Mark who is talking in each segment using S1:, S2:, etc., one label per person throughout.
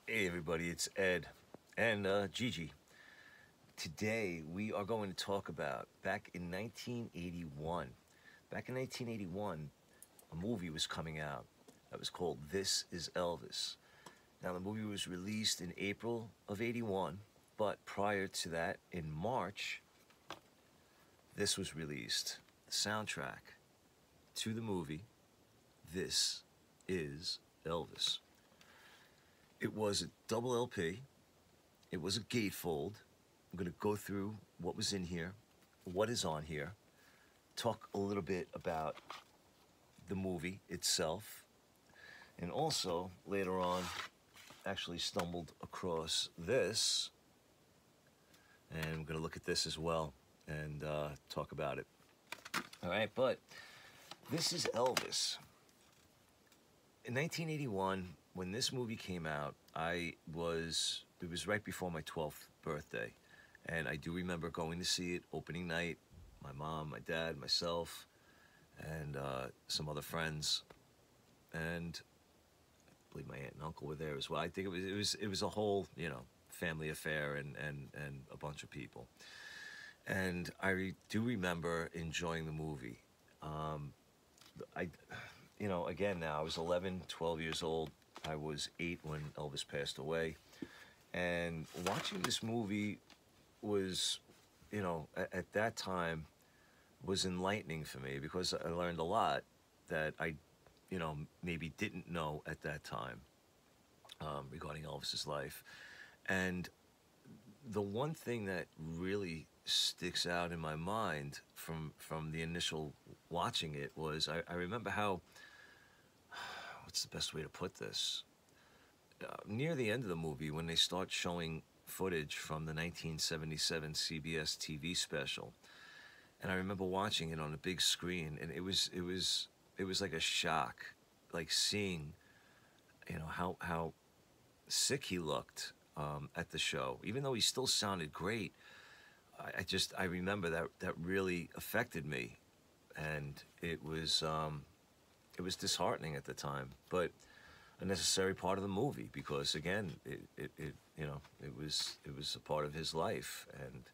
S1: Hey everybody, it's Ed and Gigi. Today we are going to talk about back in 1981. Back in 1981, a movie was coming out that was called This Is Elvis. Now the movie was released in April of 81, but prior to that, in March, this was released. The soundtrack to the movie This Is Elvis. It was a double LP. It was a gatefold. I'm going to go through what was in here, what is on here, talk a little bit about the movie itself, and also later on actually stumbled across this, and I'm going to look at this as well and talk about it. All right, but this is Elvis. In 1981, when this movie came out, it was right before my 12th birthday. And I do remember going to see it opening night. My mom, my dad, myself, and some other friends. And I believe my aunt and uncle were there as well. I think it was a whole, family affair and a bunch of people. And I do remember enjoying the movie. I again now, I was 11, 12 years old. I was 8 when Elvis passed away. And watching this movie was, at that time, was enlightening for me because I learned a lot that I, maybe didn't know at that time regarding Elvis's life. And the one thing that really sticks out in my mind from the initial watching it was I remember how, what's the best way to put this? Near the end of the movie, when they start showing footage from the 1977 CBS TV special, and I remember watching it on a big screen, and it was like a shock, like seeing, how sick he looked at the show, even though he still sounded great. I remember that really affected me, and it was disheartening at the time, but a necessary part of the movie because again, it was a part of his life, and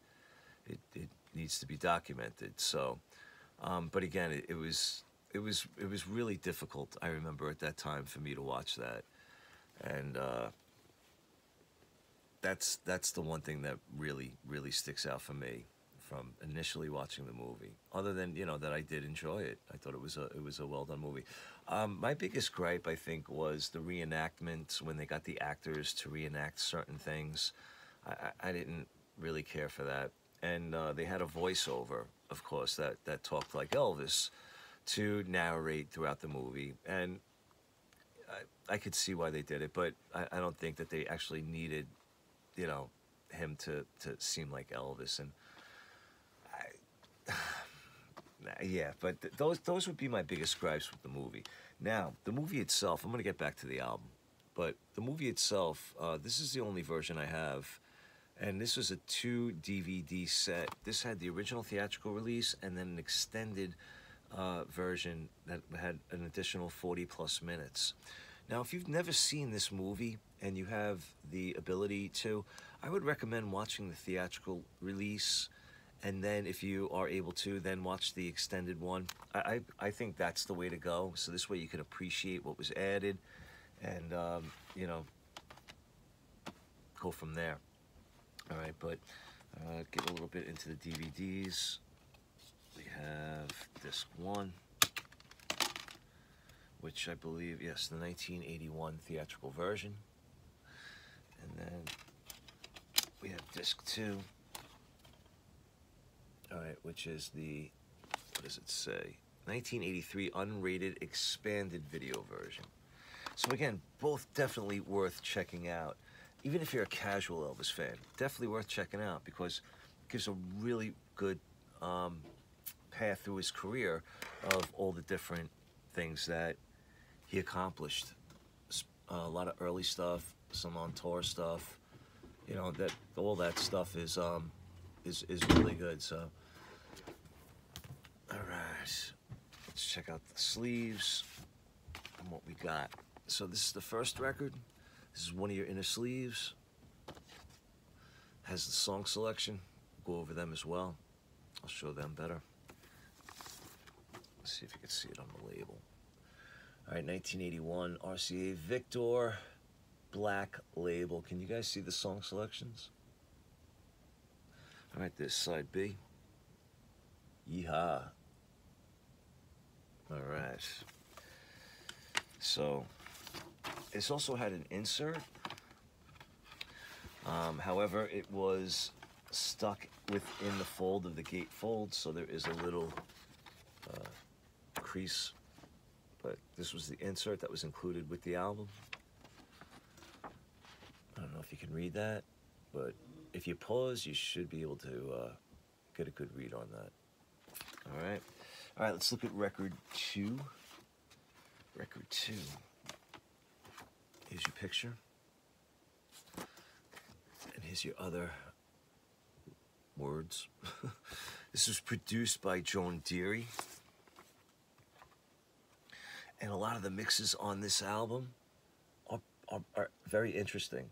S1: it needs to be documented. So, but again, it was really difficult. I remember at that time for me to watch that, and that's the one thing that really sticks out for me from initially watching the movie. Other than that I did enjoy it. I thought it was a well done movie. My biggest gripe, I think, was the reenactments when they got the actors to reenact certain things. I didn't really care for that, and they had a voiceover, of course, that talked like Elvis to narrate throughout the movie, and I could see why they did it, but I don't think that they actually needed, him to seem like Elvis. And yeah, but those would be my biggest gripes with the movie. Now, the movie itself, I'm going to get back to the album, but the movie itself, this is the only version I have, and this was a 2 DVD set. This had the original theatrical release and then an extended version that had an additional 40 plus minutes. Now, if you've never seen this movie and you have the ability to, I would recommend watching the theatrical release, and then if you are able to, then watch the extended one. I think that's the way to go. So this way you can appreciate what was added, and go from there. All right, but get a little bit into the DVDs. We have disc 1, which I believe, yes, the 1981 theatrical version. And then we have disc 2. All right, which is the, what does it say? 1983 unrated expanded video version. So again, both definitely worth checking out. Even if you're a casual Elvis fan, definitely worth checking out because it gives a really good path through his career of all the different things that he accomplished. A lot of early stuff, some on tour stuff. That all that stuff is really good. So, all right, let's check out the sleeves and what we got. So this is the first record. This is one of your inner sleeves. Has the song selection. Go over them as well. I'll show them better. Let's see if you can see it on the label. All right, 1981 RCA Victor black label. Can you guys see the song selections? All right, there's side B. Yeehaw. All right. So it's also had an insert. However, it was stuck within the fold of the gatefold, so there is a little crease. But this was the insert that was included with the album. I don't know if you can read that, but if you pause, you should be able to get a good read on that. All right. All right, let's look at record 2. Record 2. Here's your picture. And here's your other words. This was produced by Joan Deary. And a lot of the mixes on this album are very interesting.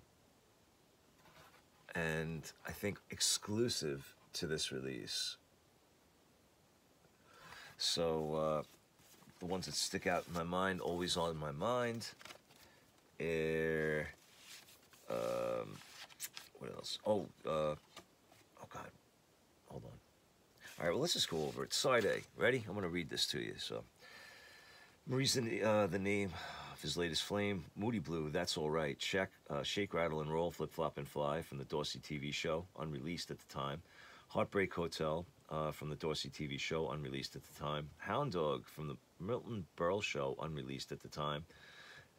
S1: And I think exclusive to this release. So the ones that stick out in my mind, always on my mind, what else? Oh God, hold on. All right, well, let's just go over it. Side A, ready? I'm gonna read this to you. So, Marie's the name of his latest flame. Moody Blue, That's All Right. Shake, Rattle, and Roll, Flip, Flop, and Fly from the Dorsey TV show, unreleased at the time. Heartbreak Hotel from the Dorsey TV show, unreleased at the time. Hound Dog from the Milton Berle show, unreleased at the time.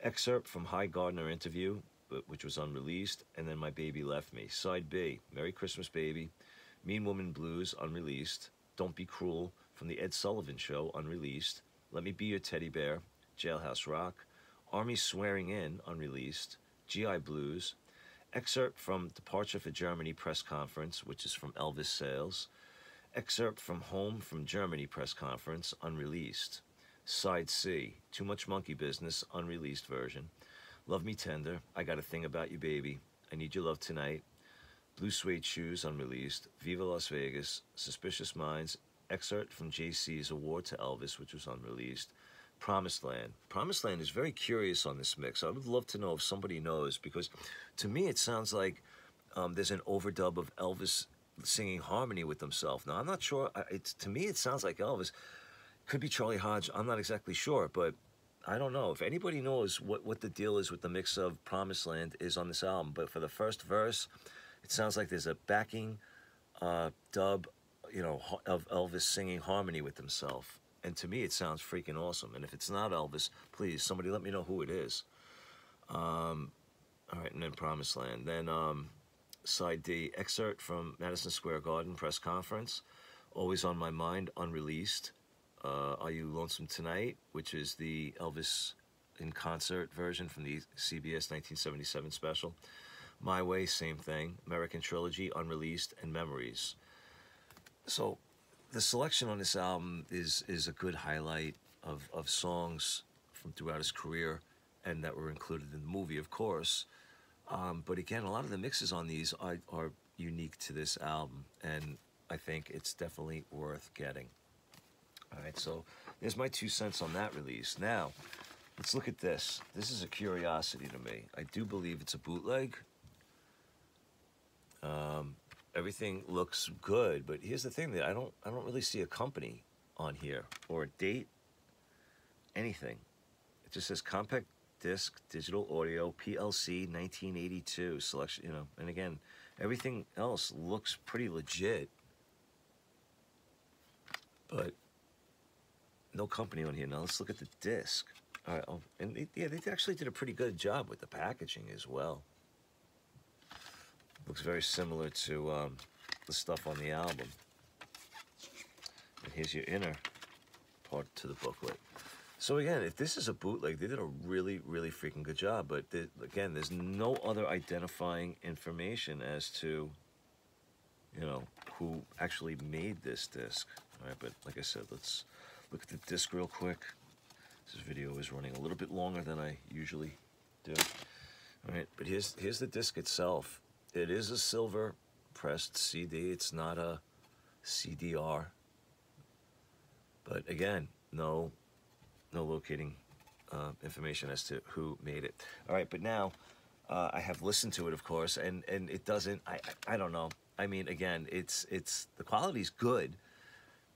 S1: Excerpt from High Gardner interview, which was unreleased. And then My Baby Left Me. Side B, Merry Christmas Baby. Mean Woman Blues, unreleased. Don't Be Cruel from the Ed Sullivan show, unreleased. Let Me Be Your Teddy Bear, Jailhouse Rock. Army Swearing In, unreleased. GI Blues. Excerpt from Departure for Germany press conference, which is from Elvis Sales. Excerpt from Home from Germany press conference, unreleased. Side C, Too Much Monkey Business, unreleased version. Love Me Tender, I Got a Thing About You Baby, I Need Your Love Tonight. Blue Suede Shoes, unreleased. Viva Las Vegas, Suspicious Minds. Excerpt from JC's Award to Elvis, which was unreleased. Promised Land. Promised Land is very curious on this mix. I would love to know if somebody knows, because to me it sounds like there's an overdub of Elvis singing harmony with himself. Now, I'm not sure. To me, it sounds like Elvis. Could be Charlie Hodge. I'm not exactly sure, but I don't know. If anybody knows what the deal is with the mix of Promised Land is on this album, but for the first verse, it sounds like there's a backing dub, you know, of Elvis singing harmony with himself. And to me, it sounds freaking awesome. And if it's not Elvis, please, somebody let me know who it is. All right, and then Promised Land. Then Side D, excerpt from Madison Square Garden press conference. Always on My Mind, unreleased. Are You Lonesome Tonight, which is the Elvis in concert version from the CBS 1977 special. My Way, same thing. American Trilogy, unreleased, and Memories. So the selection on this album is a good highlight of songs from throughout his career, and that were included in the movie, of course. But again, a lot of the mixes on these are unique to this album, and I think it's definitely worth getting. All right, so there's my 2 cents on that release. Now, let's look at this. This is a curiosity to me. I do believe it's a bootleg. Everything looks good, but here's the thing: that I don't really see a company on here or a date, anything. It just says compact disc, digital audio, PLC, 1982 selection. You know, and again, everything else looks pretty legit, but no company on here. Now let's look at the disc. All right, and they actually did a pretty good job with the packaging as well. Looks very similar to the stuff on the album. And here's your inner part to the booklet. So again, if this is a bootleg, they did a really, really freaking good job. But again, there's no other identifying information as to, you know, who actually made this disc. All right, but like I said, let's look at the disc real quick. This video is running a little bit longer than I usually do. All right, but here's the disc itself. It is a silver pressed CD. It's not a CDR. But again, no locating information as to who made it. All right, but now I have listened to it, of course, and it doesn't. I don't know. I mean, again, it's the quality's good,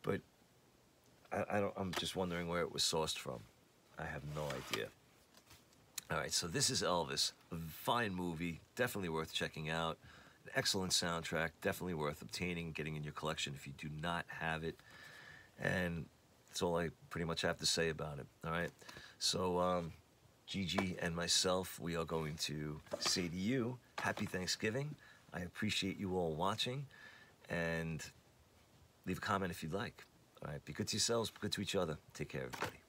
S1: but I don't. I'm just wondering where it was sourced from. I have no idea. All right, so this is Elvis. A fine movie, definitely worth checking out. An excellent soundtrack, definitely worth obtaining, getting in your collection if you do not have it. And that's all I pretty much have to say about it. All right, so Gigi and myself, we are going to say to you, Happy Thanksgiving. I appreciate you all watching, and leave a comment if you'd like. All right, be good to yourselves, be good to each other. Take care, everybody.